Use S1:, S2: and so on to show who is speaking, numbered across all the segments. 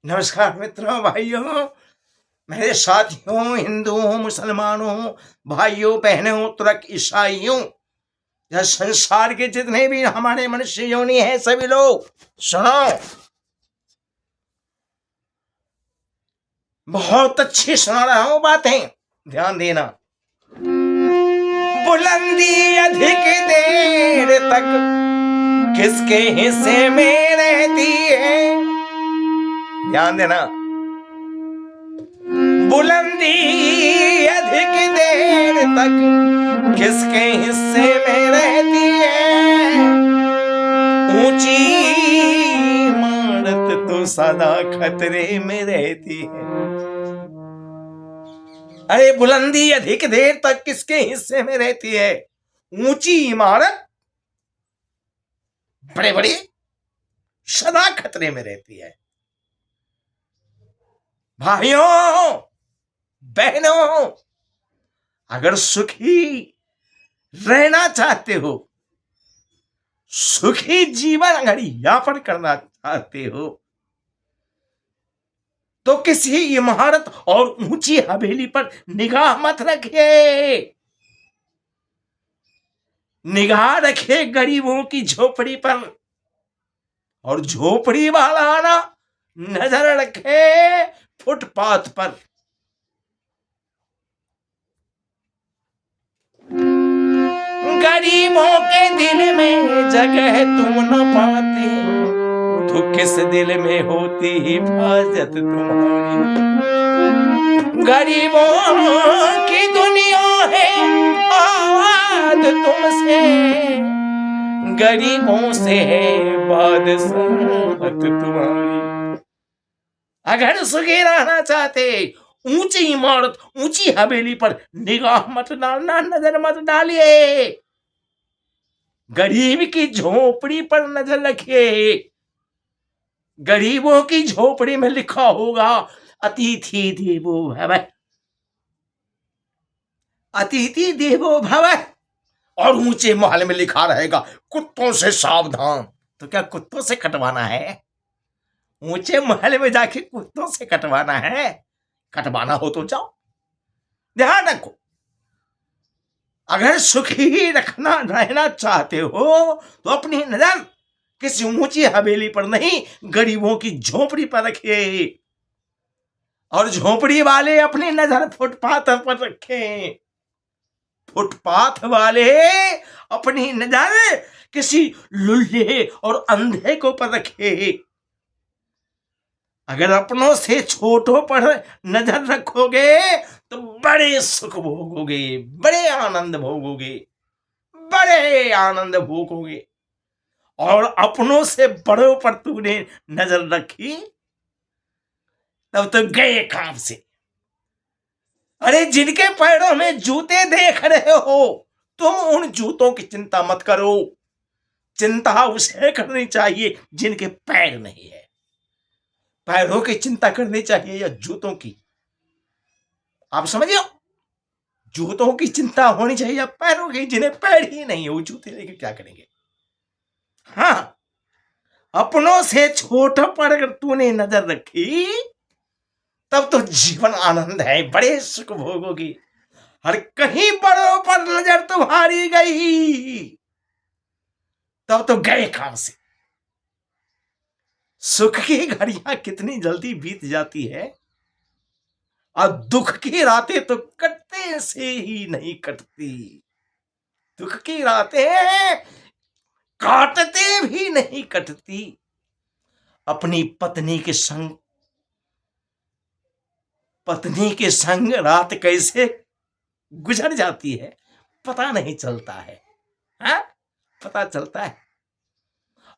S1: नमस्कार मित्रों, भाइयों, मेरे साथियों, हिंदुओं, मुसलमानों, भाइयों, बहनों, तुर्क, ईसाइयों, यह संसार के जितने भी हमारे मनुष्य योनि हैं, सभी लोग सुनो। बहुत अच्छी सुना रहा हूं बातें, ध्यान देना। बुलंदी अधिक देर तक किसके हिस्से में रहती है? ध्यान देना। बुलंदी अधिक देर तक किसके हिस्से में रहती है? ऊंची इमारत तो सदा खतरे में रहती है। अरे बुलंदी अधिक देर तक किसके हिस्से में रहती है? ऊंची इमारत बड़े बड़े सदा खतरे में रहती है। भाइयों, बहनों, अगर सुखी रहना चाहते हो, सुखी जीवन अगर यापन करना चाहते हो, तो किसी इमारत और ऊंची हवेली पर निगाह मत रखिए। निगाह रखिए गरीबों की झोपड़ी पर, और झोपड़ी वाला ना नजर रखे फुटपाथ पर। गरीबों के दिल में जगह तुम न पाते, तो किस दिल में होती हिफाजत तुम्हारी? गरीबों की दुनिया है आबाद तुमसे, गरीबों से है बादशाहत तुम्हारी। अगर सुखी रहना चाहते, ऊंची इमारत, ऊंची हवेली पर निगाह मत डालना, नजर मत डालिए। गरीब की झोपड़ी पर नजर रखिए। गरीबों की झोपड़ी में लिखा होगा अतिथि देवो भव, अतिथि देवो भव, और ऊंचे महल में लिखा रहेगा कुत्तों से सावधान। तो क्या कुत्तों से कटवाना है? ऊंचे महल में जाके कुत्तों से कटवाना है? कटवाना हो तो जाओ। ध्यान रखो, अगर सुखी रहना चाहते हो, तो अपनी नजर किसी ऊंची हवेली पर नहीं, गरीबों की झोपड़ी पर रखिए। और झोपड़ी वाले अपनी नजर फुटपाथ पर रखें। फुटपाथ वाले अपनी नजर किसी लुल्हे और अंधे को पर रखे। अगर अपनों से छोटों पर नजर रखोगे तो बड़े सुख भोगोगे, बड़े आनंद भोगोगे, बड़े आनंद भोगोगे। और अपनों से बड़ों पर तूने नजर रखी, तब तो गए काम से। अरे जिनके पैरों में जूते देख रहे हो, तुम उन जूतों की चिंता मत करो। चिंता उसे करनी चाहिए जिनके पैर नहीं है। पैरों की चिंता करनी चाहिए या जूतों की? आप समझिए, जूतों की चिंता होनी चाहिए या पैरों की? जिन्हें पैर ही नहीं है वो जूते लेके क्या करेंगे? हाँ, अपनों से छोटा पर अगर तूने नजर रखी, तब तो जीवन आनंद है, बड़े सुख भोगोगी। हर कहीं बड़ों पर नजर तुम्हारी गई, तब तो गए काम से। सुख की घड़ियां कितनी जल्दी बीत जाती है, और दुख की रातें तो कटते से ही नहीं कटती। दुख की रातें काटते भी नहीं कटती। अपनी पत्नी के संग रात कैसे गुजर जाती है पता नहीं चलता है। हा? पता चलता है।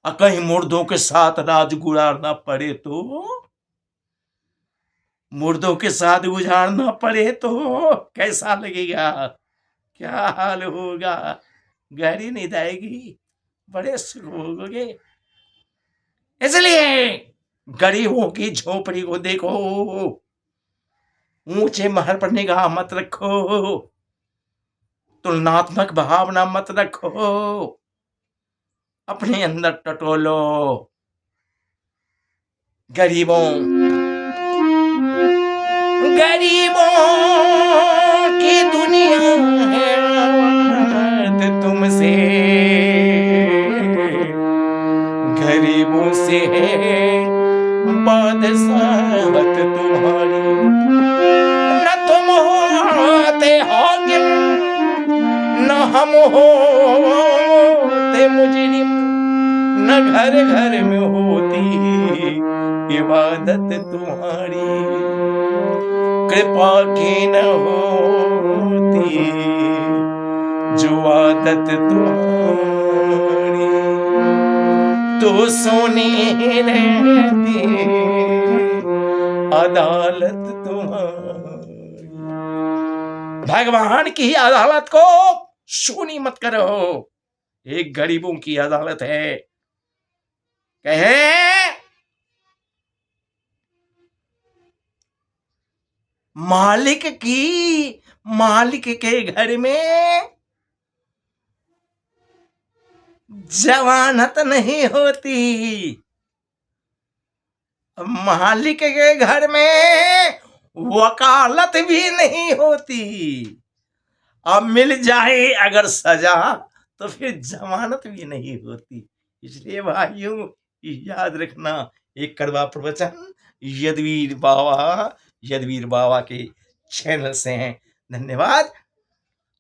S1: और कहीं मुर्दों के साथ रात गुजारना पड़े तो, मुर्दों के साथ गुजारना पड़े तो कैसा लगेगा? क्या हाल होगा? गहरी नींद आएगी, बड़े सुख भोगोगे। इसलिए गरीबों की झोपड़ी को देखो, ऊंचे महल पर निगाह मत रखो, तुलनात्मक भावना मत रखो, अपने अंदर टटोलो। गरीबों गरीबों की दुनिया है बात तुमसे, गरीबों से है बादशाहत तुम्हारी। न तुम होते हाकिम न हम होते मुजरिम, न घर घर में होती इबादत तुम्हारी, कृपा की न होती जो आदत तुम्हारी, तो सोनी रहती अदालत तुम्हारी। भगवान की अदालत को सुनी मत करो, एक गरीबों की अदालत है। कहे मालिक के घर में जमानत नहीं होती, मालिक के घर में वकालत भी नहीं होती। अब मिल जाए अगर सजा तो फिर जमानत भी नहीं होती। इसलिए भाइयों याद रखना, एक कड़वा प्रवचन यदुवीर बाबा के चैनल से हैं। धन्यवाद।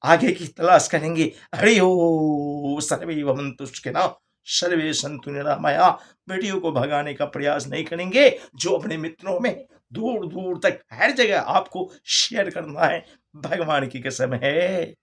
S1: आगे की तलाश करेंगे। हरि ओम। सर्वे भवन्तु सुखिनः सर्वे सन्तु निरामया। वीडियो को भगाने का प्रयास नहीं करेंगे। जो अपने मित्रों में दूर दूर तक हर जगह आपको शेयर करना है, भगवान की कसम है।